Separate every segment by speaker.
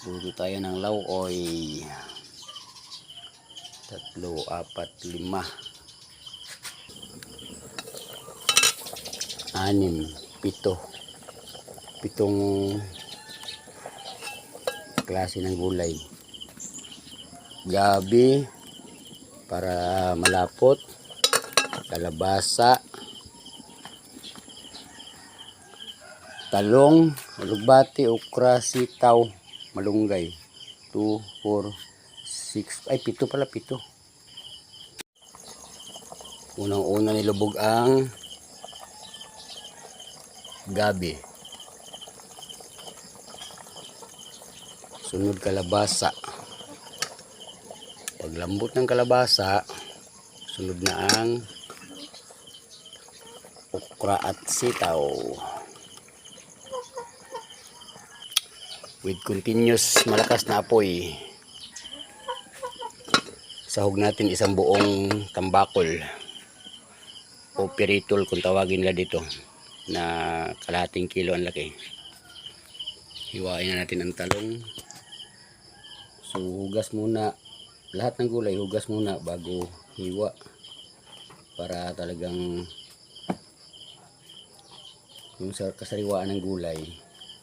Speaker 1: Luto tayo ng lauoy. 3, 4, 5, 6, 7. 7 klase ng gulay. Gabi para malapot, kalabasa, talong, alugbati, okra, sitaw, malunggay. 2, 4, 6, ay 7 pala, 7. Unang-una nilubog ang gabi. Sunod kalabasa. Paglambot ng kalabasa, sunod na ang okra at sitaw. With continuous malakas na apoy. Sahog natin isang buong tambakol o piritol kung tawagin nila dito, na kalahating kilo ang laki. Hiwain na natin ang talong. So hugas muna lahat ng gulay, hugas muna bago hiwa para talagang yung kasariwaan ng gulay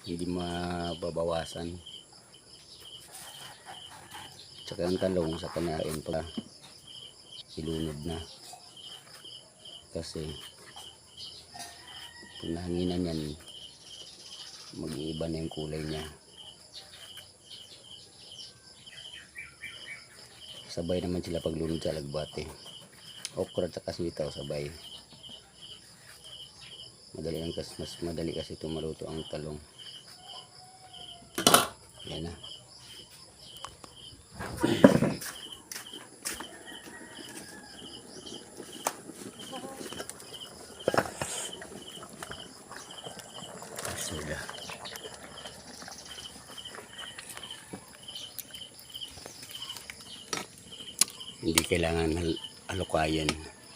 Speaker 1: hindi mababawasan. Tsaka ang talong sa kanain pa ilunod na, kasi kung nahanginan yan mag-iiba na yung kulay niya. Sabay naman sila paglunod sa alagbati. Okra at sitaw sabay. Madali lang kasi, mas madali kasi ito maluto ang talong. Yan na. Sila. Hindi kailangan halukayan,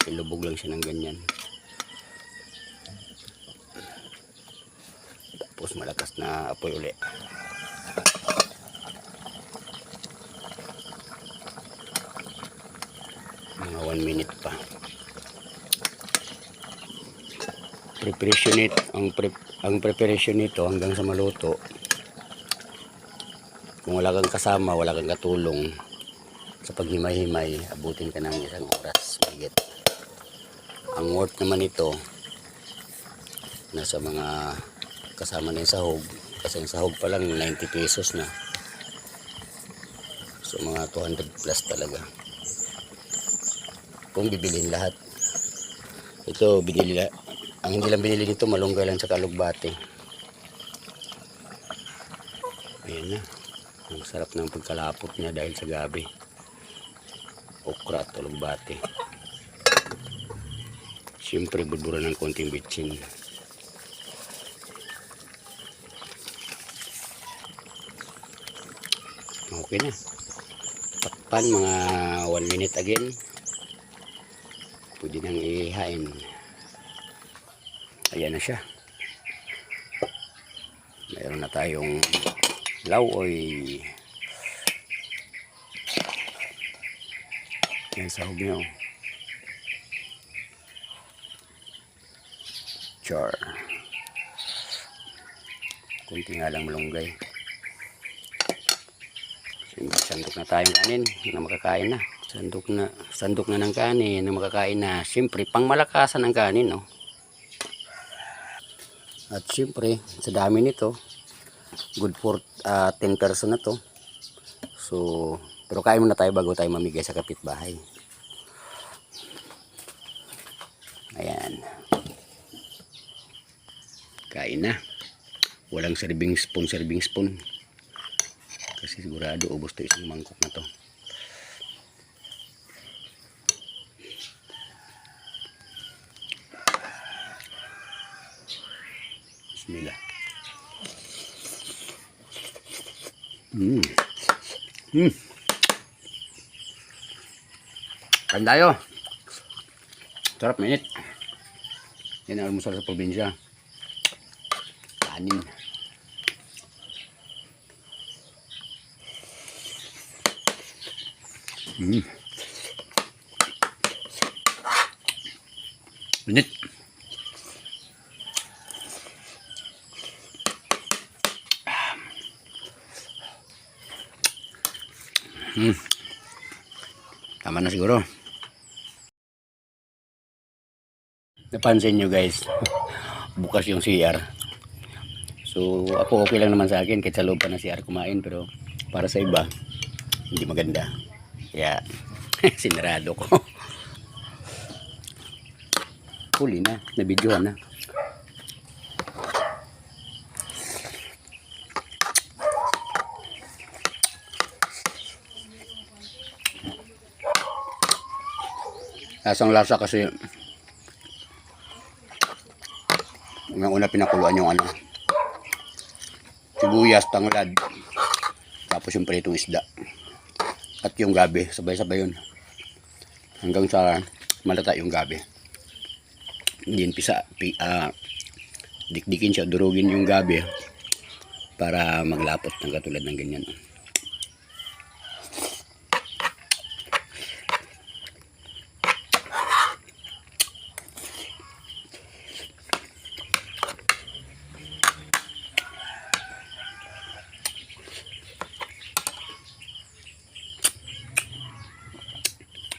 Speaker 1: ilubog lang siya ng ganyan. Tapos malakas na apoy uli. Mga 1 minute pa. Preparation nito, ang preparation nito hanggang sa maluto. Kung wala kang kasama, wala kang katulong sa paghimay-himay, abutin ka ng 1 oras mahigit. Ang worth naman ito nasa mga kasama na yung sahog, kasi yung sahog pa lang 90 pesos na, so mga 200 plus talaga kung bibilin lahat. Ito binili, ang hindi lang binili nito malunggay lang sa alugbati. Ayan na, ang sarap ng pagkalapot niya dahil sa gabi. Okra at alugbati, siyempre budura ng konting bitsin. Okay na, takpan mga 1 minute again, pwede nang ihain. Ayan na siya, mayroon na tayong lauoy. Yan sahog nyo, char, kunti nga lang malunggay. Sandok na tayong kanin na makakain na. Sandok na ng kanin na makakain na. Siyempre, pangmalakasan ng kanin, no? At siyempre, sa dami nito, good for 10 person na to. So, pero kain muna tayo bago tayo mamigay sa kapitbahay. Ayan. Kain na. Walang serving spoon. Kasi sigurado ubos to isang mangkok na to. Bismillah. Kain tayo. Sarap, mainit. Yan ang almusal sa probinsya. Kanin. Mm. Init. Tama na siguro. Napansin nyo guys, bukas yung CR. So ako okay lang naman sa akin kahit sa loob pa ng CR kumain, pero para sa iba hindi maganda. Kaya sinarado ko. Huli na, nabidyohan na. Lasang lasa kasi una pinakuluan yung ano, sibuyas, tanglad, tapos yung pritong isda at yung gabi, sabay-sabay yun hanggang sa malata yung gabi. Hindi dikdikin siya, durugin yung gabi para maglapot ng katulad ng ganyan.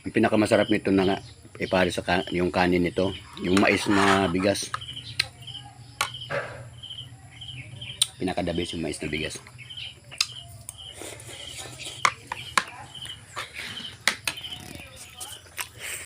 Speaker 1: Ang pinakamasarap nito na nga ipare sa yung kanin nito, yung mais na bigas. Pinaka the best yung mais na bigas.